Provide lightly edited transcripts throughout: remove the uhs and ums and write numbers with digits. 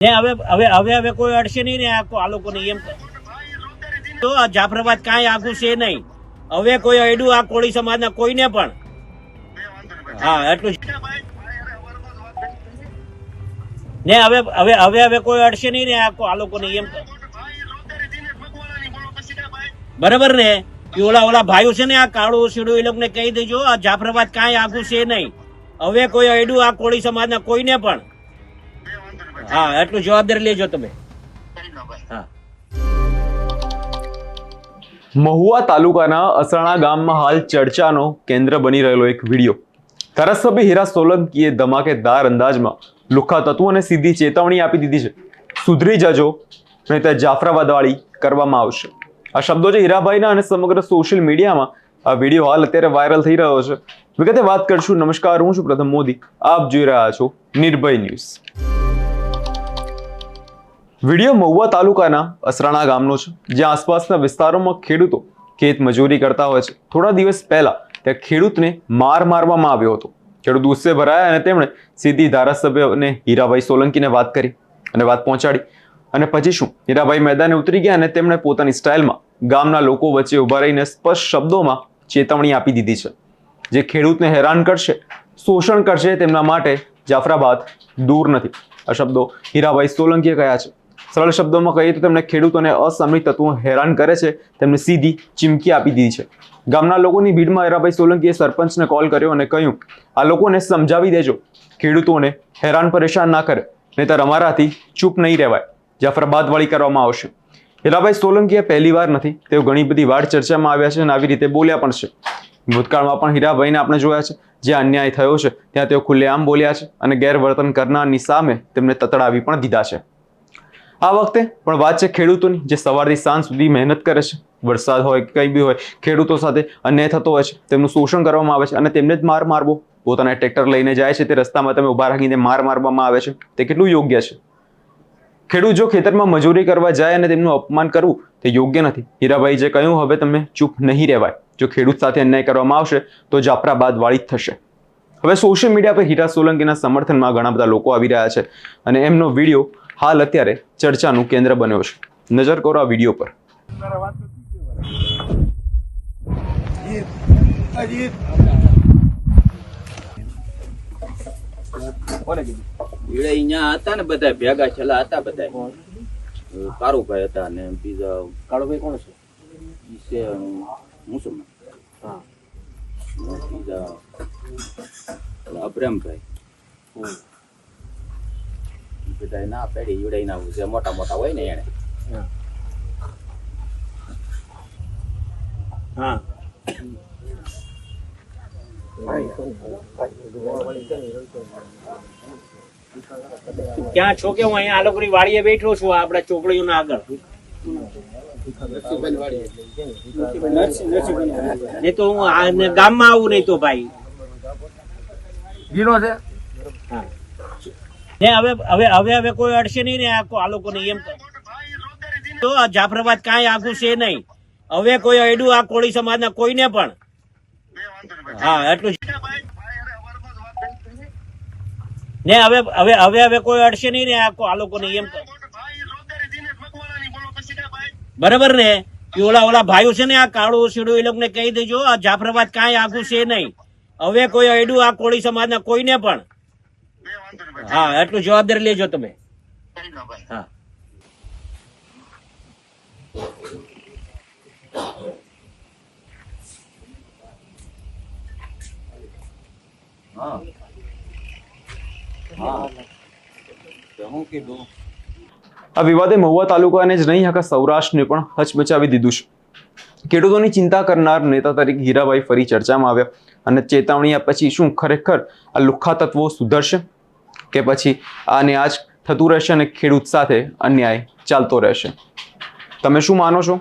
ને હવે કોઈ અડશે નહીં ને આ લોકોને એમ તો આ જાફરાબાદ કાંઈ આખું છે નહીં. હવે કોઈ અડ્યું આ કોળી સમાજના કોઈને પણ. હા એટલું ને હવે કોઈ અડશે નહીં ને આ લોકોને એમ બરાબર ને. ઓલા ભાઈઓ છે ને આ કાળું સીડું એ લોકોને કહી દેજો આ જાફરાબાદ કાંઈ આખું છે નહીં. હવે કોઈ અડ્યું આ કોળી સમાજના કોઈને પણ. હા એટલું જવાબદારી લેજો તમે. હા. મહુવા તાલુકાના અસરાણા ગામમાં હાલ ચર્ચાનો કેન્દ્ર બની રહેલો એક વિડીયો. ધારાસભ્ય હીરા સોલંકીએ ધમાકેદાર અંદાજમાં લુખ્ખા તત્વોને સીધી ચેતવણી આપી દીધી છે. સુધરી જજો નહીંતર જાફરાબાદવાળી કરવામાં આવશે. આ શબ્દો છે હીરાભાઈના અને સમગ્ર સોશિયલ મીડિયામાં આ વિડીયો હાલ અત્યારે વાયરલ થઈ રહ્યો છે. વિગતે વાત કરશું. નમસ્કાર, હું છું પ્રથમ મોદી. આપ જોઈ રહ્યા છો નિર્ભય ન્યૂઝ. વિડીયો મહુવા તાલુકાના અસરાણા ગામનો છે, જ્યાં આસપાસના વિસ્તારોમાં ખેડૂતો ખેત મજૂરી કરતા હોય છે. થોડા દિવસ પહેલા ત્યાં ખેડૂતને મારવામાં આવ્યો હતો. ખેડૂત ગુસ્સે ભરાયા અને તેમણે સીધી ધારાસભ્યને હીરાભાઈ સોલંકીને વાત કરી અને વાત પહોંચાડી. અને પછી શું, હીરાભાઈ મેદાને ઉતરી ગયા અને તેમણે પોતાની સ્ટાઇલમાં ગામના લોકો વચ્ચે ઉભા રહીને સ્પષ્ટ શબ્દોમાં ચેતવણી આપી દીધી છે. જે ખેડૂતને હેરાન કરશે, શોષણ કરશે, તેમના માટે જાફરાબાદ દૂર નથી. આ શબ્દો હીરાભાઈ સોલંકીએ કહ્યા છે. સરળ શબ્દોમાં કહીએ તો તેમણે ખેડૂતોને અસામયિક તત્વો હેરાન કરે છે તેમને સીધી ચીમકી આપી દીધી છે. ગામના લોકોની ભીડમાં હીરાભાઈ સોલંકીએ સરપંચને કોલ કર્યો અને કહ્યું, આ લોકોને સમજાવી દેજો, ખેડૂતોને હેરાન પરેશાન ના કરે, નહીંતર અમારાથી ચૂપ નહીં રહેવાય, જાફરાબાદવાળી કરવામાં આવશે. હીરાભાઈ સોલંકીએ પહેલી વાર નથી, તેઓ ઘણી બધી વાર ચર્ચામાં આવ્યા છે અને આવી રીતે બોલ્યા પણ છે. ભૂતકાળમાં પણ હીરાભાઈને આપણે જોયા છે, જ્યાં અન્યાય થયો છે ત્યાં તેઓ ખુલ્લેઆમ બોલ્યા છે અને ગેરવર્તન કરનારની સામે તેમને તતડાવી પણ દીધા છે. આ વખતે પણ વાત છે ખેડૂતોની, જે સવારથી સાંજ સુધી મહેનત કરે છે. વરસાદ હોય કે કંઈ બી હોય, ખેડૂતો સાથે અન્યાય થતો હોય છે, તેમનું શોષણ કરવામાં આવે છે અને તેમને જ મારવો. પોતાના ટ્રેક્ટર લઈને જાય છે, તે રસ્તામાં તમે ઊભા રાખીને મારવામાં આવે છે, તે કેટલું યોગ્ય છે? ખેડૂત જો ખેતરમાં મજૂરી કરવા જાય અને તેમનું અપમાન કરવું તે યોગ્ય નથી. હીરાભાઈ જે કહ્યું, હવે તમે ચૂપ નહીં રહેવાય. જો ખેડૂત સાથે અન્યાય કરવામાં આવશે તો જાફરાબાદવાળી જ થશે. હવે સોશિયલ મીડિયા પર હીરા સોલંકીના સમર્થનમાં ઘણા બધા લોકો આવી રહ્યા છે અને એમનો વિડીયો હાલ અત્યારે ચર્ચાનું કેન્દ્ર બન્યો છે. નજર કરો આ વિડીયો પર. અહીંયા હતા ને બધા ભેગા છેલ્લા હતા બધા. કારુભાઈ હતા ને બીજા કાળુભાઈ કોણ છે? મુસલમાન. હા. બીજા અબ્રામભાઈ. બધા ના પેડી ઈવડાઈ ના છે, મોટા મોટા હોય ને એને. હા. ક્યાં છો કે હું અહીંયા આ લોકોની વાડીએ બેઠો છું, આપડા ચોકડીઓના આગળ. નહીં તો હું ગામમાં આવું નહીં તો ભાઈ. ગીરો છે. હા. ને હવે કોઈ અડશે નહીં ને આ લોકોને એમ તો આ જાફરાબાદ કાંઈ આખું છે નહીં. હવે કોઈ અડ્યું આ કોળી સમાજના કોઈને પણ. હા એટલું ને હવે કોઈ અડશે નહીં ને આ લોકોને એમ બરાબર ને. ઓલા ભાઈઓ છે ને આ કાળું સીડું એ લોકોને કહી દેજો આ જાફરાબાદ કાંઈ આખું છે નહીં. હવે કોઈ અડ્યું આ કોળી સમાજના કોઈને પણ. હા એટલું જવાબદારી લેજો તમે. હા. આ વિવાદે મહુવા તાલુકાને જ નહીં, આખા સૌરાષ્ટ્રને પણ હચમચાવી દીધું છે. ખેડૂતોની ચિંતા કરનાર નેતા તરીકે હીરાભાઈ ફરી ચર્ચામાં આવ્યા અને ચેતવણી પછી શું ખરેખર આ લુખ્ખા તત્વો સુધરશે કે પછી આને આજ થતું રહેશે અને ખેડૂત સાથે અન્યાય ચાલતો રહેશે? તમે શું માનો છો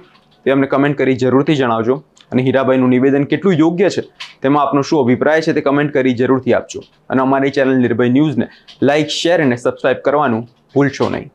તે અમને કમેન્ટ કરી જરૂરથી જણાવજો. અને હીરાભાઈનું નિવેદન કેટલું યોગ્ય છે તેમાં આપનો શું અભિપ્રાય છે તે કમેન્ટ કરી જરૂરથી આપજો. અને અમારી ચેનલ નિર્ભય ન્યૂઝને લાઇક, શેર અને સબસ્ક્રાઇબ કરવાનું ભૂલશો નહીં.